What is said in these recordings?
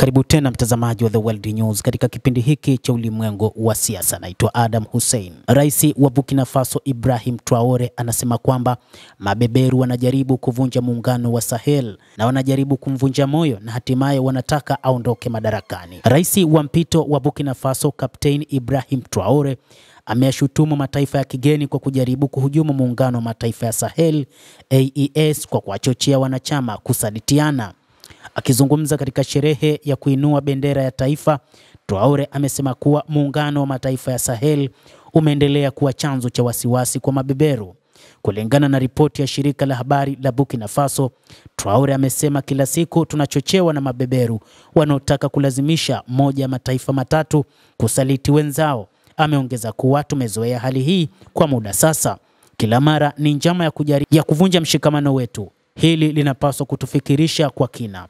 Karibu tena mtazamaji wa The World News katika kipindi hiki cha ulimwengu wa siasa. Naitwa Adam Hussein. Rais wa Burkina Faso Ibrahim Traore anasema kwamba mabeberu wanajaribu kuvunja muungano wa Sahel na wanajaribu kumvunja moyo na hatimaye wanataka aondoke madarakani. Rais wa mpito wa Burkina Faso Kapteni Ibrahim Traore ameyashutumu mataifa ya kigeni kwa kujaribu kuhujumu muungano wa mataifa ya Sahel AES kwa kuwachochea wanachama kusalitiana. Akizungumza katika sherehe ya kuinua bendera ya taifa, Traore amesema kuwa muungano wa mataifa ya Sahel umeendelea kuwa chanzo cha wasiwasi kwa mabeberu. Kulingana na ripoti ya shirika la habari la Burkina Faso, Traore amesema kila siku tunachochewa na mabeberu wanaotaka kulazimisha moja ya mataifa matatu kusaliti wenzao. Ameongeza kuwa tumezoea hali hii kwa muda sasa. Kila mara ni njama ya kuvunja mshikamano wetu. Hili linapaswa kutufikirisha kwa kina.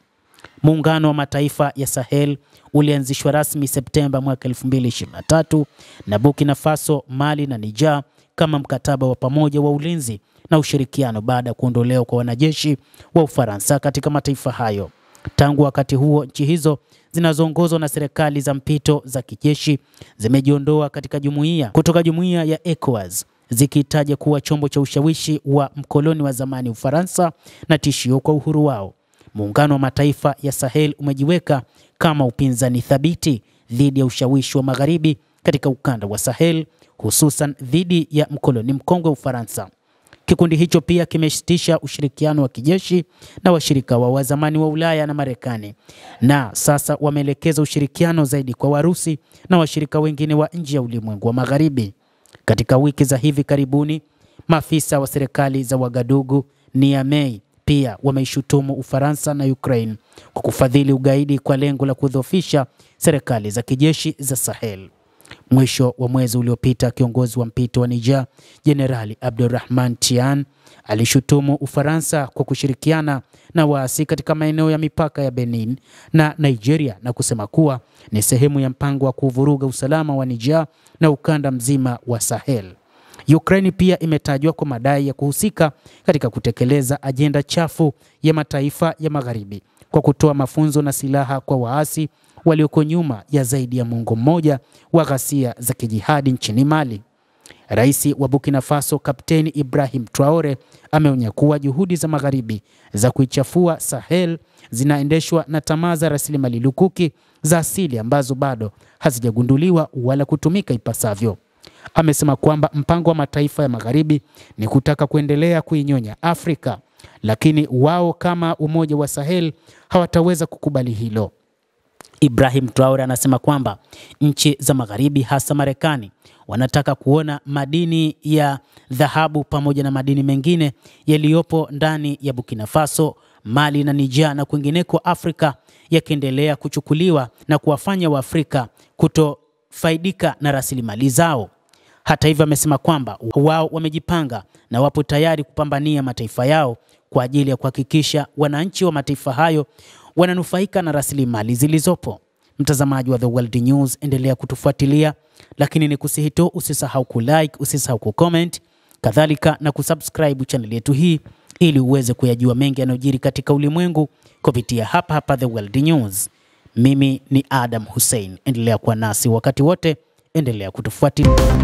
Muungano wa mataifa ya Sahel ulianzishwa rasmi Septemba mwaka 2023 na Burkina Faso, Mali na Niger kama mkataba wa pamoja wa ulinzi na ushirikiano baada ya kuondolewa kwa wanajeshi wa Ufaransa katika mataifa hayo. Tangu wakati huo, nchi hizo zinazoongozwa na serikali za mpito za kijeshi zimejiondoa kutoka jumuiya ya ECOWAS, zikitaja kuwa chombo cha ushawishi wa mkoloni wa zamani Ufaransa na tishio kwa uhuru wao. Muungano wa mataifa ya Sahel umejiweka kama upinzani thabiti dhidi ya ushawishi wa magharibi katika ukanda wa Sahel, hususan dhidi ya mkoloni mkongwe Ufaransa. Kikundi hicho pia kimesitisha ushirikiano wa kijeshi na washirika wa zamani wa Ulaya na Marekani, na sasa wameelekeza ushirikiano zaidi kwa Warusi na washirika wengine wa nje ya ulimwengu wa magharibi. Katika wiki za hivi karibuni, maafisa wa serikali za Wagadugu, Niamey pia wameishutumu Ufaransa na Ukraine kwa kufadhili ugaidi kwa lengo la kudhoofisha serikali za kijeshi za Sahel. Mwisho wa mwezi uliopita, kiongozi wa mpito wa Niger, Jenerali Abdurrahman Tiani, alishutumu Ufaransa kwa kushirikiana na waasi katika maeneo ya mipaka ya Benin na Nigeria na kusema kuwa ni sehemu ya mpango wa kuvuruga usalama wa Niger na ukanda mzima wa Sahel. Ukraine pia imetajwa kwa madai ya kuhusika katika kutekeleza ajenda chafu ya mataifa ya magharibi kwa kutoa mafunzo na silaha kwa waasi walioko nyuma ya zaidi ya muongo mmoja wa ghasia za kijihadi nchini Mali. Rais wa Burkina Faso Kapteni Ibrahim Traore ameonya kuwa juhudi za magharibi za kuichafua Sahel zinaendeshwa na tamaa za rasilimali lukuki za asili ambazo bado hazijagunduliwa wala kutumika ipasavyo. Amesema kwamba mpango wa mataifa ya magharibi ni kutaka kuendelea kuinyonya Afrika, lakini wao kama Umoja wa Sahel hawataweza kukubali hilo. Ibrahim Traore anasema kwamba nchi za magharibi hasa Marekani wanataka kuona madini ya dhahabu pamoja na madini mengine yaliyopo ndani ya Burkina Faso, Mali na Niger na kwingineko Afrika yakiendelea kuchukuliwa na kuwafanya Waafrika kutofaidika na rasilimali zao. Hata hivyo, amesema kwamba wao wamejipanga na wapo tayari kupambania mataifa yao kwa ajili ya kuhakikisha wananchi wa mataifa hayo wananufaika na rasilimali zilizopo. Mtazamaji wa The World News, endelea kutufuatilia, lakini nikusihi tu usisahau kulike, usisahau kucomment, kadhalika na kusubscribe channel yetu hii ili uweze kuyajua mengi yanayojiri katika ulimwengu kupitia hapa The World News. Mimi ni Adam Hussein. Endelea kuwa nasi wakati wote, endelea kutufuatilia.